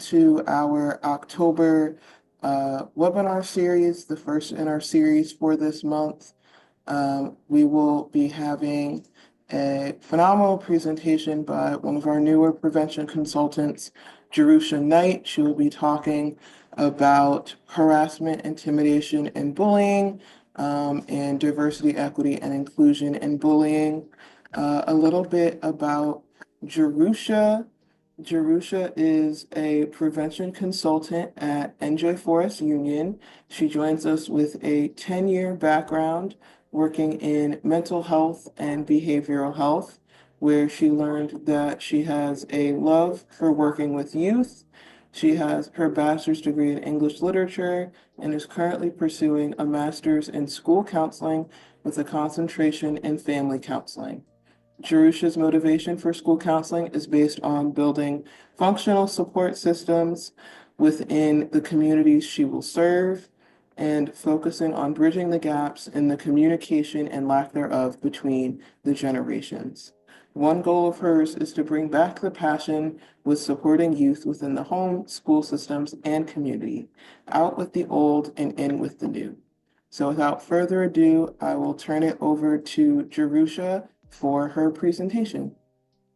to our October webinar series, the first in our series for this month. We will be having a phenomenal presentation by one of our newer prevention consultants, Jerusha Knight. She will be talking about harassment, intimidation, and bullying, and diversity, equity, and inclusion in bullying. A little bit about Jerusha. Jerusha is a prevention consultant at NJ4S Union. She joins us with a 10-year background working in mental health and behavioral health, where she learned that she has a love for working with youth. She has her bachelor's degree in English literature and is currently pursuing a master's in school counseling with a concentration in family counseling. Jerusha's motivation for school counseling is based on building functional support systems within the communities she will serve and focusing on bridging the gaps in the communication and lack thereof between the generations. One goal of hers is to bring back the passion with supporting youth within the home, school systems, and community, out with the old and in with the new. So without further ado, I will turn it over to Jerusha for her presentation.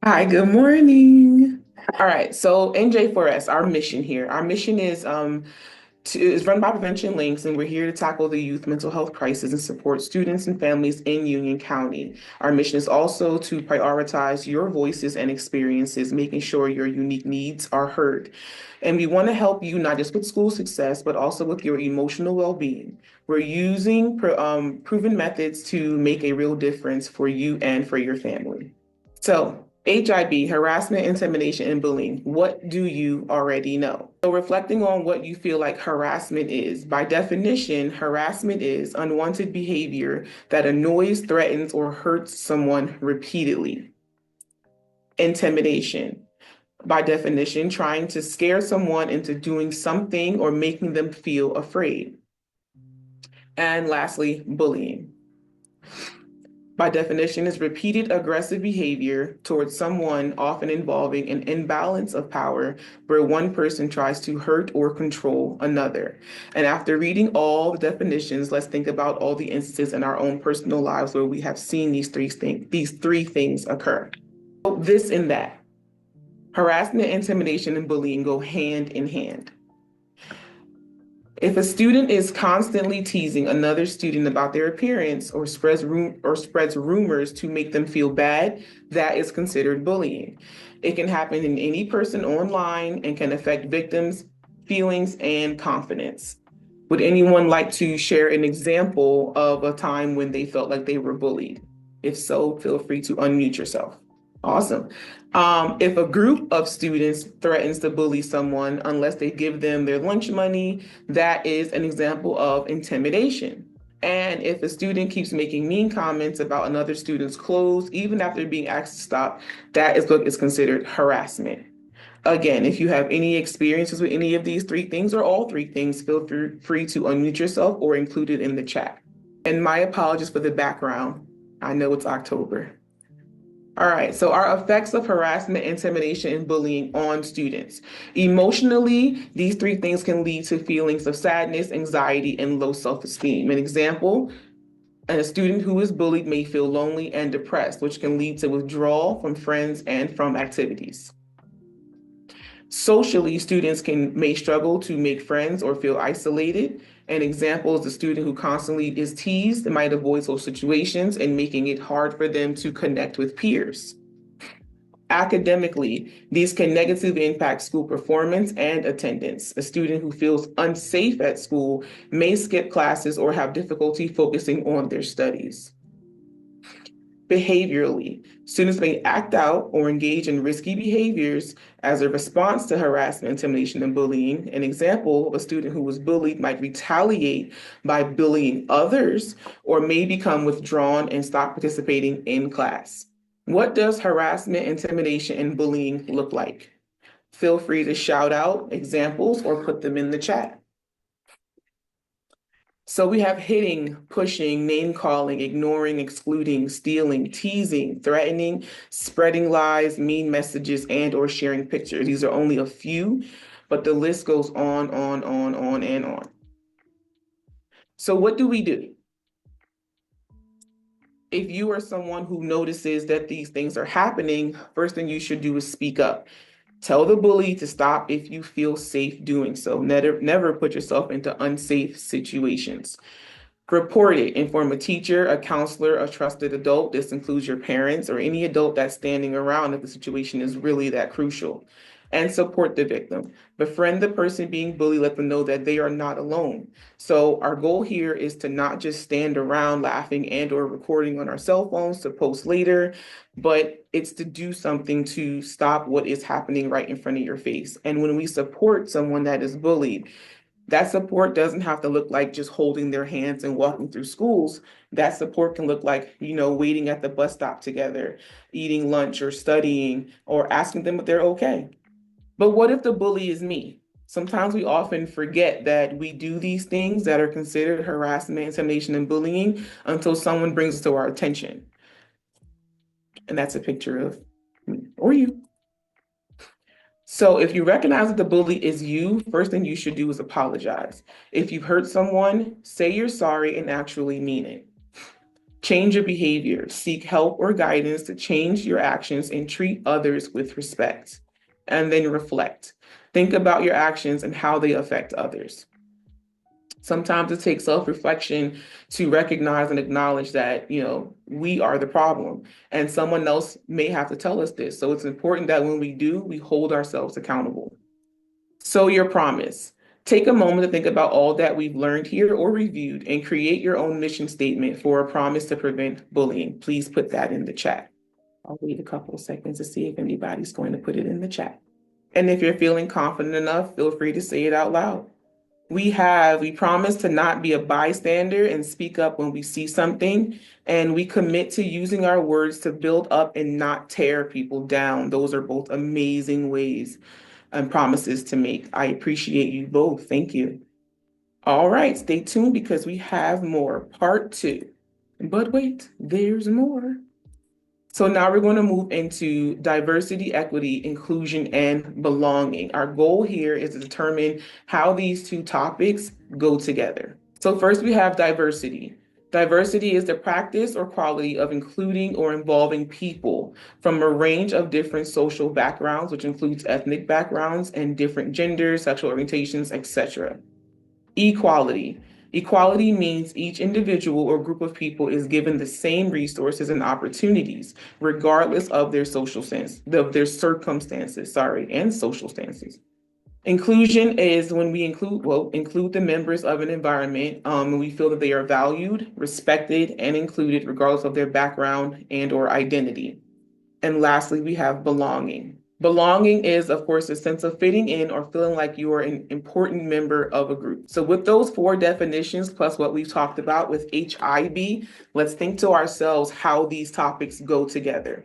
Hi, good morning. All right, so NJ4S, our mission here. Our mission is run by Prevention Links, and we're here to tackle the youth mental health crisis and support students and families in Union County. Our mission is also to prioritize your voices and experiences, making sure your unique needs are heard. And we want to help you not just with school success, but also with your emotional well-being. We're using proven methods to make a real difference for you and for your family. So, HIB, harassment, intimidation, and bullying. What do you already know? So reflecting on what you feel like harassment is. By definition, harassment is unwanted behavior that annoys, threatens, or hurts someone repeatedly. Intimidation. By definition, trying to scare someone into doing something or making them feel afraid. And lastly, bullying. By definition, is repeated aggressive behavior towards someone, often involving an imbalance of power where one person tries to hurt or control another. And after reading all the definitions, let's think about all the instances in our own personal lives where we have seen these three things occur. So this and that. Harassment, intimidation, and bullying go hand in hand. If a student is constantly teasing another student about their appearance or spreads rumors to make them feel bad, that is considered bullying. It can happen in any person online and can affect victims' feelings and confidence. Would anyone like to share an example of a time when they felt like they were bullied? If so, feel free to unmute yourself. Awesome. If a group of students threatens to bully someone unless they give them their lunch money, that is an example of intimidation. And if a student keeps making mean comments about another student's clothes, even after being asked to stop, that is what is considered harassment. Again, if you have any experiences with any of these three things or all three things, feel free to unmute yourself or include it in the chat. And my apologies for the background. I know it's October. All right, so our effects of harassment, intimidation, and bullying on students. Emotionally, these three things can lead to feelings of sadness, anxiety, and low self-esteem. An example, a student who is bullied may feel lonely and depressed, which can lead to withdrawal from friends and from activities. Socially, students may struggle to make friends or feel isolated. An example is a student who constantly is teased and might avoid social situations and making it hard for them to connect with peers. Academically, these can negatively impact school performance and attendance. A student who feels unsafe at school may skip classes or have difficulty focusing on their studies. Behaviorally, students may act out or engage in risky behaviors as a response to harassment, intimidation, and bullying. An example of a student who was bullied might retaliate by bullying others or may become withdrawn and stop participating in class. What does harassment, intimidation, and bullying look like? Feel free to shout out examples or put them in the chat. So we have hitting, pushing, name-calling, ignoring, excluding, stealing, teasing, threatening, spreading lies, mean messages, and or sharing pictures. These are only a few, but the list goes on, and on. So what do we do? If you are someone who notices that these things are happening, first thing you should do is speak up. Tell the bully to stop if you feel safe doing so. Never put yourself into unsafe situations. Report it. Inform a teacher, a counselor, a trusted adult. This includes your parents or any adult that's standing around if the situation is really that crucial. And support the victim. Befriend the person being bullied. Let them know that they are not alone. So our goal here is to not just stand around laughing and or recording on our cell phones to post later, but it's to do something to stop what is happening right in front of your face. And when we support someone that is bullied, that support doesn't have to look like just holding their hands and walking through schools. That support can look like, waiting at the bus stop together, eating lunch or studying, or asking them if they're okay. But what if the bully is me? Sometimes we often forget that we do these things that are considered harassment, intimidation, and bullying until someone brings it to our attention. And that's a picture of me or you. So if you recognize that the bully is you, first thing you should do is apologize. If you've hurt someone, say you're sorry and actually mean it. Change your behavior, seek help or guidance to change your actions and treat others with respect. And then reflect. Think about your actions and how they affect others. Sometimes it takes self-reflection to recognize and acknowledge that, we are the problem and someone else may have to tell us this. So it's important that when we do, we hold ourselves accountable. So your promise. Take a moment to think about all that we've learned here or reviewed and create your own mission statement for a promise to prevent bullying. Please put that in the chat. I'll wait a couple of seconds to see if anybody's going to put it in the chat. And if you're feeling confident enough, feel free to say it out loud. We promise to not be a bystander and speak up when we see something. And we commit to using our words to build up and not tear people down. Those are both amazing ways and promises to make. I appreciate you both. Thank you. All right, stay tuned because we have more, part 2. But wait, there's more. So now we're going to move into diversity, equity, inclusion, and belonging. Our goal here is to determine how these two topics go together. So first we have diversity. Diversity is the practice or quality of including or involving people from a range of different social backgrounds, which includes ethnic backgrounds and different genders, sexual orientations, etc. Equality. Equality means each individual or group of people is given the same resources and opportunities, regardless of their their circumstances, and social stances. Inclusion is when we include the members of an environment when we feel that they are valued, respected, and included regardless of their background and or identity. And lastly, we have belonging. Belonging is, of course, a sense of fitting in or feeling like you are an important member of a group. So with those 4 definitions, plus what we've talked about with HIB, let's think to ourselves how these topics go together.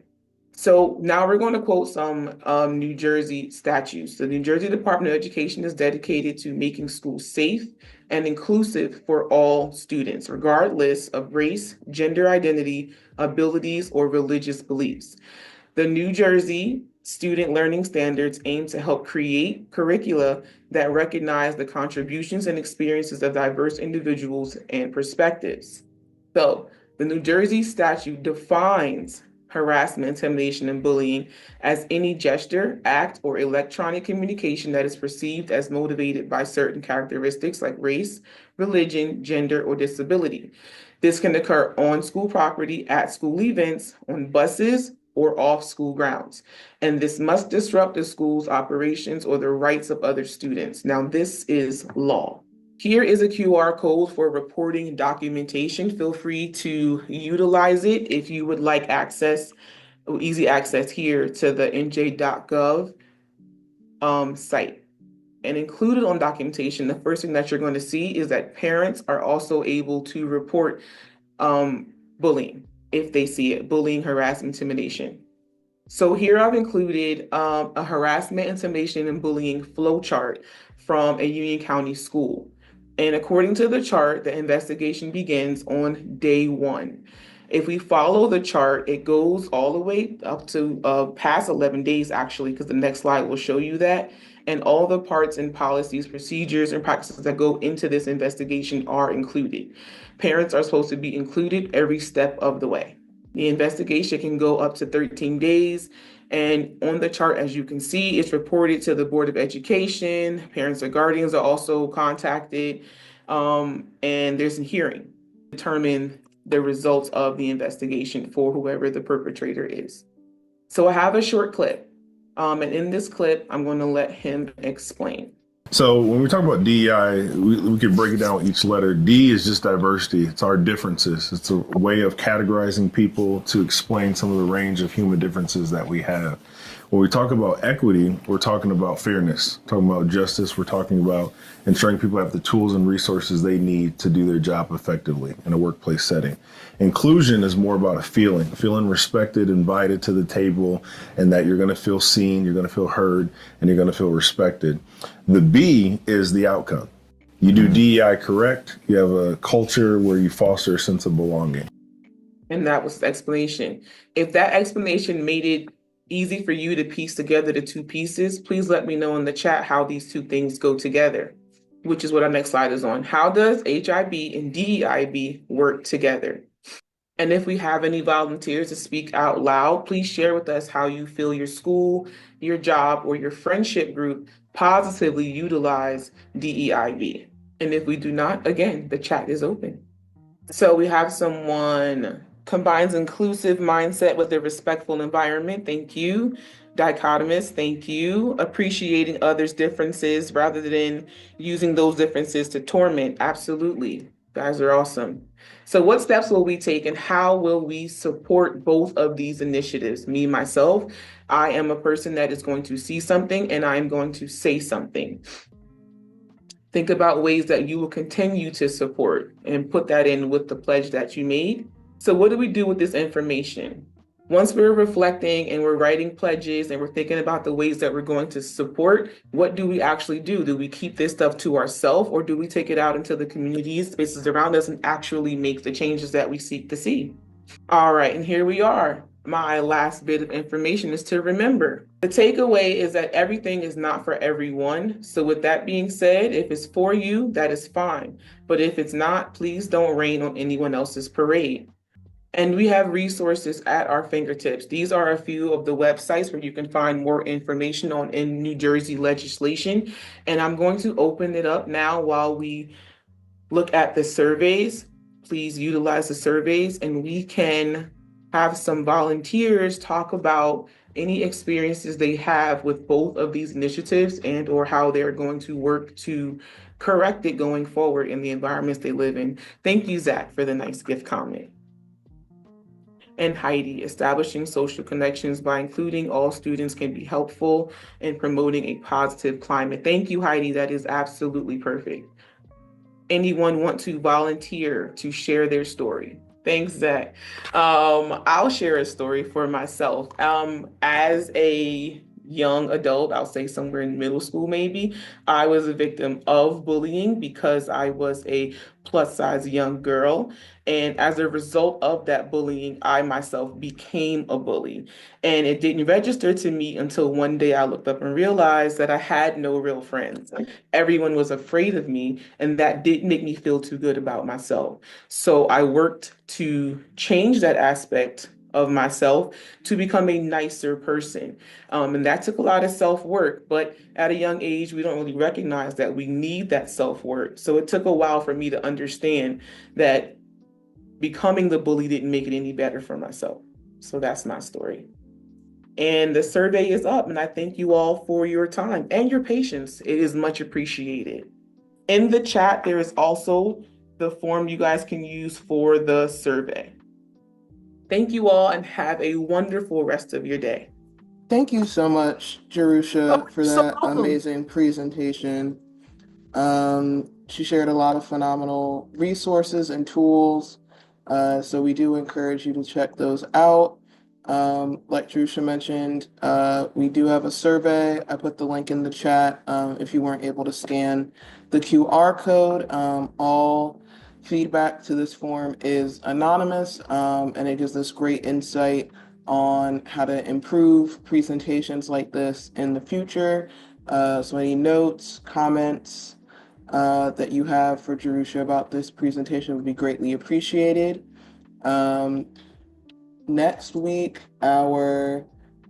So now we're going to quote some New Jersey statutes. The New Jersey Department of Education is dedicated to making schools safe and inclusive for all students, regardless of race, gender identity, abilities, or religious beliefs. The New Jersey Student Learning Standards aim to help create curricula that recognize the contributions and experiences of diverse individuals and perspectives. So the New Jersey statute defines harassment, intimidation, and bullying as any gesture, act, or electronic communication that is perceived as motivated by certain characteristics like race, religion, gender, or disability. This can occur on school property, at school events, on buses, or off school grounds. And this must disrupt the school's operations or the rights of other students. Now, this is law. Here is a QR code for reporting documentation. Feel free to utilize it if you would like easy access here to the nj.gov site. And included on documentation, the first thing that you're going to see is that parents are also able to report bullying if they see it, bullying, harassment, intimidation. So here I've included a harassment, intimidation, and bullying flowchart from a Union County school. And according to the chart, the investigation begins on day 1. If we follow the chart, it goes all the way up to past 11 days, actually, because the next slide will show you that. and all the parts and policies, procedures, and practices that go into this investigation are included. Parents are supposed to be included every step of the way. The investigation can go up to 13 days. And on the chart, as you can see, it's reported to the Board of Education. Parents or guardians are also contacted, and there's a hearing to determine the results of the investigation for whoever the perpetrator is. So I have a short clip, and in this clip, I'm going to let him explain. So when we talk about DEI, we could break it down with each letter. D is just diversity. It's our differences. It's a way of categorizing people to explain some of the range of human differences that we have. When we talk about equity, we're talking about fairness, talking about justice. We're talking about ensuring people have the tools and resources they need to do their job effectively in a workplace setting. Inclusion is more about a feeling respected, invited to the table, and that you're going to feel seen, you're going to feel heard, and you're going to feel respected. The B is the outcome. You do DEI correct, you have a culture where you foster a sense of belonging. And that was the explanation. If that explanation made it easy for you to piece together the two pieces, please let me know in the chat how these two things go together, which is what our next slide is on. How does HIB and DEIB work together? And if we have any volunteers to speak out loud, please share with us how you feel your school, your job, or your friendship group positively utilize DEIB. And if we do not, again, the chat is open. So we have someone combines inclusive mindset with a respectful environment. Thank you. Dichotomous, thank you. Appreciating others' differences rather than using those differences to torment. Absolutely. You guys are awesome. So what steps will we take and how will we support both of these initiatives? Me, myself, I am a person that is going to see something and I'm going to say something. Think about ways that you will continue to support and put that in with the pledge that you made. So what do we do with this information? Once we're reflecting and we're writing pledges and we're thinking about the ways that we're going to support, what do we actually do? Do we keep this stuff to ourselves or do we take it out into the communities, spaces around us and actually make the changes that we seek to see? All right, and here we are. My last bit of information is to remember. The takeaway is that everything is not for everyone. So with that being said, if it's for you, that is fine. But if it's not, please don't rain on anyone else's parade. And we have resources at our fingertips. These are a few of the websites where you can find more information on in New Jersey legislation. And I'm going to open it up now while we look at the surveys. Please utilize the surveys and we can have some volunteers talk about any experiences they have with both of these initiatives and or how they're going to work to correct it going forward in the environments they live in. Thank you, Zach, for the nice gift comment. And Heidi, establishing social connections by including all students can be helpful in promoting a positive climate. Thank you, Heidi. That is absolutely perfect. Anyone want to volunteer to share their story? Thanks, Zach. I'll share a story for myself. As a young adult, I'll say somewhere in middle school maybe, I was a victim of bullying because I was a plus size young girl. And as a result of that bullying, I myself became a bully. And it didn't register to me until one day I looked up and realized that I had no real friends. Everyone was afraid of me, and that didn't make me feel too good about myself. So I worked to change that aspect of myself to become a nicer person. And that took a lot of self-work, but at a young age, we don't really recognize that we need that self-work. So it took a while for me to understand that becoming the bully didn't make it any better for myself. So that's my story. And the survey is up, and I thank you all for your time and your patience. It is much appreciated. In the chat, there is also the form you guys can use for the survey. Thank you all and have a wonderful rest of your day. Thank you so much, Jerusha, for that amazing presentation. She shared a lot of phenomenal resources and tools. So we do encourage you to check those out. Like Jerusha mentioned, we do have a survey. I put the link in the chat if you weren't able to scan the QR code. All feedback to this form is anonymous, and it gives us great insight on how to improve presentations like this in the future. So any notes, comments that you have for Jerusha about this presentation would be greatly appreciated. Next week, our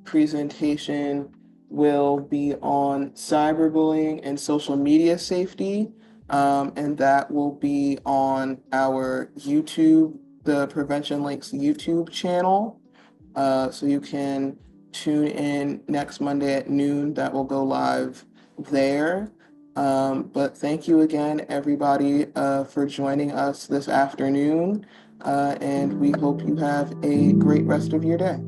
presentation will be on cyberbullying and social media safety, and that will be on our YouTube, the Prevention Links YouTube channel. So you can tune in next Monday at noon. That will go live there. But thank you again, everybody, for joining us this afternoon. And we hope you have a great rest of your day.